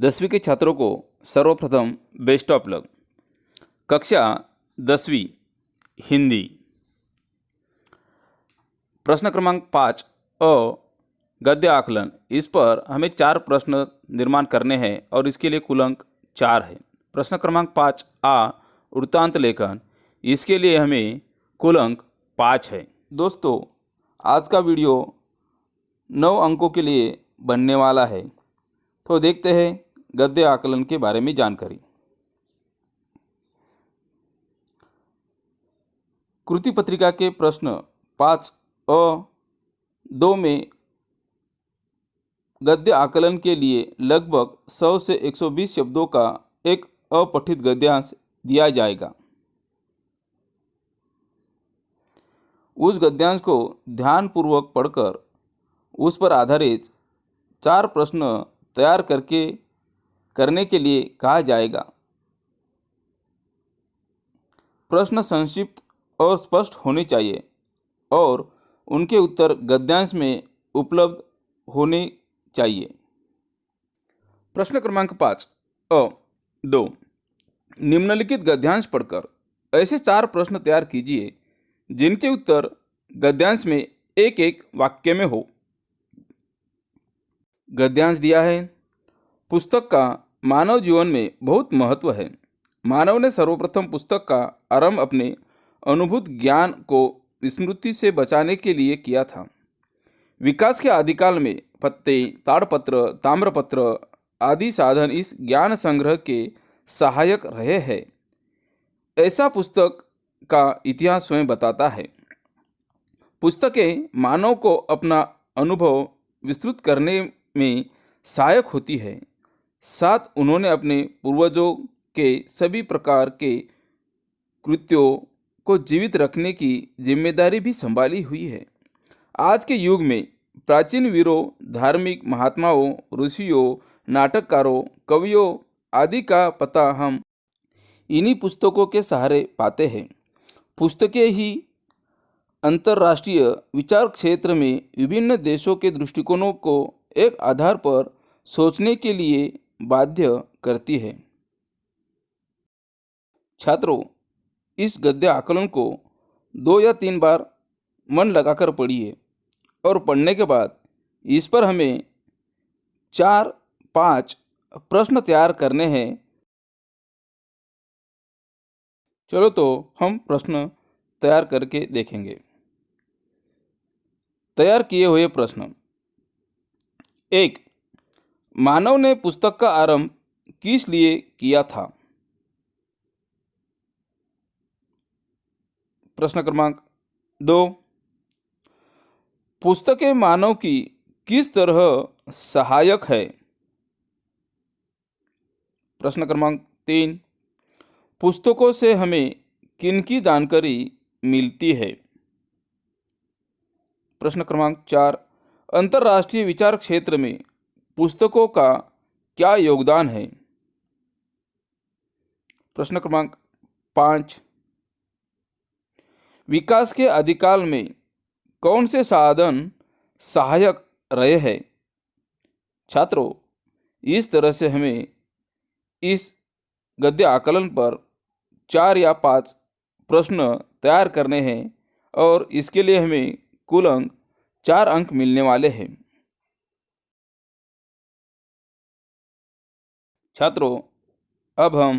10वीं के छात्रों को सर्वप्रथम बेस्ट ऑफ लक। कक्षा 10वीं हिंदी। प्रश्न क्रमांक 5 अ गद्य आकलन। इस पर हमें 4 प्रश्न निर्माण करने हैं और इसके लिए कुल अंक 4 है। प्रश्न क्रमांक 5 आ वृत्तांत लेखन। इसके लिए हमें कुल अंक 5 है। दोस्तों, आज का वीडियो 9 अंकों के लिए बनने वाला है। तो देखते हैं गद्य आकलन के बारे में जानकारी। कृति पत्रिका के प्रश्न 5 अ 2 में गद्य आकलन के लिए लगभग 100 से 120 शब्दों का एक अपठित गद्यांश दिया जाएगा। उस गद्यांश को ध्यानपूर्वक पढ़कर उस पर आधारित 4 प्रश्न तैयार करने के लिए कहा जाएगा। प्रश्न संक्षिप्त और स्पष्ट होने चाहिए और उनके उत्तर गद्यांश में उपलब्ध होने चाहिए। प्रश्न क्रमांक 5 अ 2 निम्नलिखित गद्यांश पढ़कर ऐसे 4 प्रश्न तैयार कीजिए जिनके उत्तर गद्यांश में एक एक वाक्य में हो। गद्यांश दिया है। पुस्तक का मानव जीवन में बहुत महत्व है। मानव ने सर्वप्रथम पुस्तक का आरंभ अपने अनुभूत ज्ञान को स्मृति से बचाने के लिए किया था। विकास के आदिकाल में पत्ते, ताड़पत्र, ताम्रपत्र आदि साधन इस ज्ञान संग्रह के सहायक रहे हैं। ऐसा पुस्तक का इतिहास स्वयं बताता है। पुस्तकें मानव को अपना अनुभव विस्तृत करने में सहायक होती है। साथ उन्होंने अपने पूर्वजों के सभी प्रकार के कृत्यों को जीवित रखने की जिम्मेदारी भी संभाली हुई है। आज के युग में प्राचीन वीरों, धार्मिक महात्माओं, ऋषियों, नाटककारों, कवियों आदि का पता हम इन्हीं पुस्तकों के सहारे पाते हैं। पुस्तकें ही अंतर्राष्ट्रीय विचार क्षेत्र में विभिन्न देशों के दृष्टिकोणों को एक आधार पर सोचने के लिए बाध्य करती है। छात्रों, इस गद्य आकलन को 2 या 3 बार मन लगाकर पढ़िए और पढ़ने के बाद इस पर हमें 4-5 प्रश्न तैयार करने हैं। चलो तो हम प्रश्न तैयार करके देखेंगे। तैयार किए हुए प्रश्न। 1. मानव ने पुस्तक का आरंभ किस लिए किया था? प्रश्न क्रमांक 2. पुस्तकें मानव की किस तरह सहायक है? प्रश्न क्रमांक 3. पुस्तकों से हमें किनकी जानकारी मिलती है? प्रश्न क्रमांक 4. अंतर्राष्ट्रीय विचार क्षेत्र में पुस्तकों का क्या योगदान है? प्रश्न क्रमांक 5. विकास के आदिकाल में कौन से साधन सहायक रहे हैं? छात्रों, इस तरह से हमें इस गद्य आकलन पर 4 या 5 प्रश्न तैयार करने हैं और इसके लिए हमें कुल अंक 4 अंक मिलने वाले हैं। छात्रों, अब हम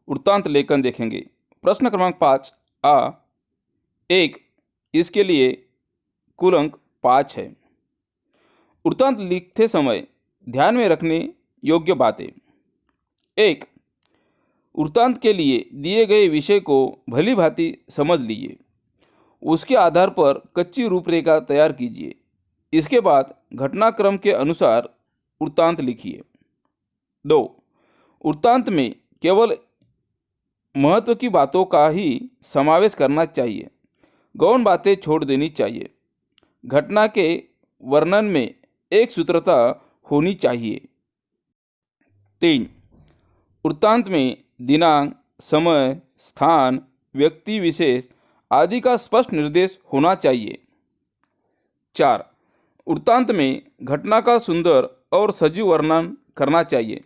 वृत्तांत लेखन देखेंगे। प्रश्न क्रमांक 5 आ 1 इसके लिए कुल अंक 5 है। वृत्तांत लिखते समय ध्यान में रखने योग्य बातें। 1. वृत्तांत के लिए दिए गए विषय को भली भांति समझ लीजिए। उसके आधार पर कच्ची रूपरेखा तैयार कीजिए। इसके बाद घटनाक्रम के अनुसार वृत्तांत लिखिए। 2. वृत्तांत में केवल महत्व की बातों का ही समावेश करना चाहिए। गौण बातें छोड़ देनी चाहिए। घटना के वर्णन में एक सूत्रता होनी चाहिए। 3. वृत्तांत में दिनांक, समय, स्थान, व्यक्ति विशेष आदि का स्पष्ट निर्देश होना चाहिए। 4. वृत्तांत में घटना का सुंदर और सजीव वर्णन करना चाहिए।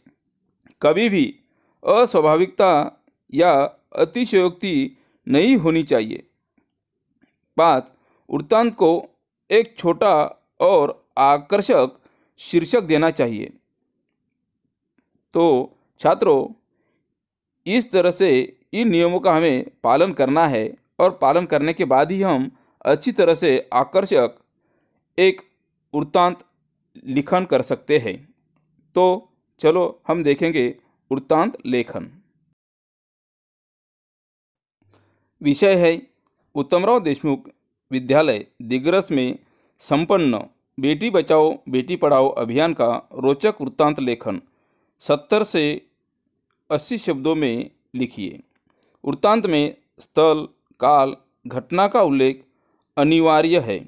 कभी भी अस्वाभाविकता या अतिशयोक्ति नहीं होनी चाहिए। 5. वृत्तांत को एक छोटा और आकर्षक शीर्षक देना चाहिए। तो छात्रों, इस तरह से इन नियमों का हमें पालन करना है और पालन करने के बाद ही हम अच्छी तरह से आकर्षक एक वृत्तांत लिखन कर सकते हैं। तो चलो हम देखेंगे वृत्तांत लेखन। विषय है उत्तमराव देशमुख विद्यालय दिग्रस में संपन्न बेटी बचाओ बेटी पढ़ाओ अभियान का रोचक वृत्तांत लेखन 70 से 80 शब्दों में लिखिए। वृत्तांत में स्थल, काल, घटना का उल्लेख अनिवार्य है।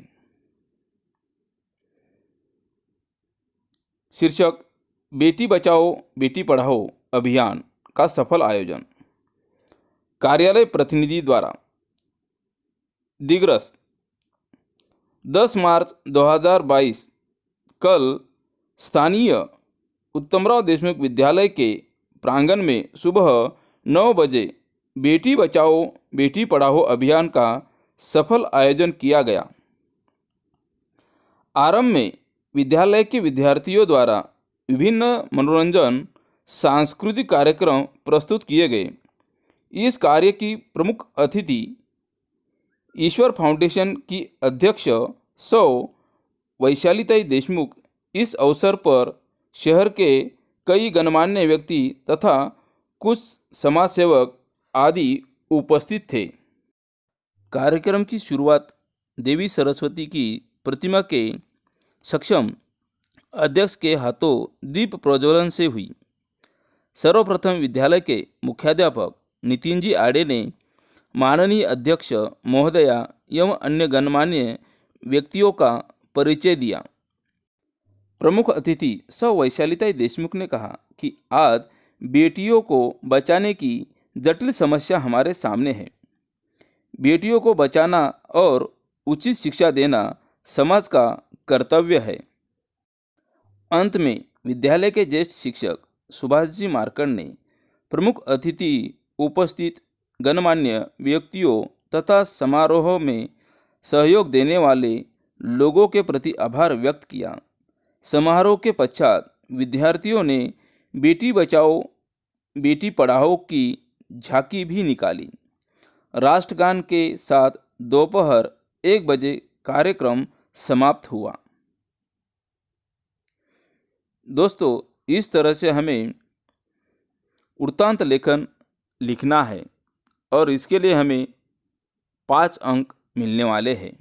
शीर्षक: बेटी बचाओ बेटी पढ़ाओ अभियान का सफल आयोजन। कार्यालय प्रतिनिधि द्वारा दिग्रस 10 मार्च 2022 कल स्थानीय उत्तमराव देशमुख विद्यालय के प्रांगण में सुबह 9 बजे बेटी बचाओ बेटी पढ़ाओ अभियान का सफल आयोजन किया गया। आरंभ में विद्यालय के विद्यार्थियों द्वारा विभिन्न मनोरंजन सांस्कृतिक कार्यक्रम प्रस्तुत किए गए। इस कार्य की प्रमुख अतिथि ईश्वर फाउंडेशन की अध्यक्ष सौ वैशालीताई देशमुख, इस अवसर पर शहर के कई गणमान्य व्यक्ति तथा कुछ समाजसेवक आदि उपस्थित थे। कार्यक्रम की शुरुआत देवी सरस्वती की प्रतिमा के सक्षम अध्यक्ष के हाथों दीप प्रज्वलन से हुई। सर्वप्रथम विद्यालय के मुख्याध्यापक नितिन जी आड़े ने माननीय अध्यक्ष महोदया एवं अन्य गणमान्य व्यक्तियों का परिचय दिया। प्रमुख अतिथि सौ वैशालीताई देशमुख ने कहा कि आज बेटियों को बचाने की जटिल समस्या हमारे सामने है। बेटियों को बचाना और उचित शिक्षा देना समाज का कर्तव्य है। अंत में विद्यालय के ज्येष्ठ शिक्षक सुभाष जी मार्कंड ने प्रमुख अतिथि उपस्थित गणमान्य व्यक्तियों तथा समारोह में सहयोग देने वाले लोगों के प्रति आभार व्यक्त किया। समारोह के पश्चात विद्यार्थियों ने बेटी बचाओ बेटी पढ़ाओ की झांकी भी निकाली। राष्ट्रगान के साथ दोपहर 1 बजे कार्यक्रम समाप्त हुआ। दोस्तों, इस तरह से हमें वृत्तांत लेखन लिखना है और इसके लिए हमें 5 अंक मिलने वाले हैं।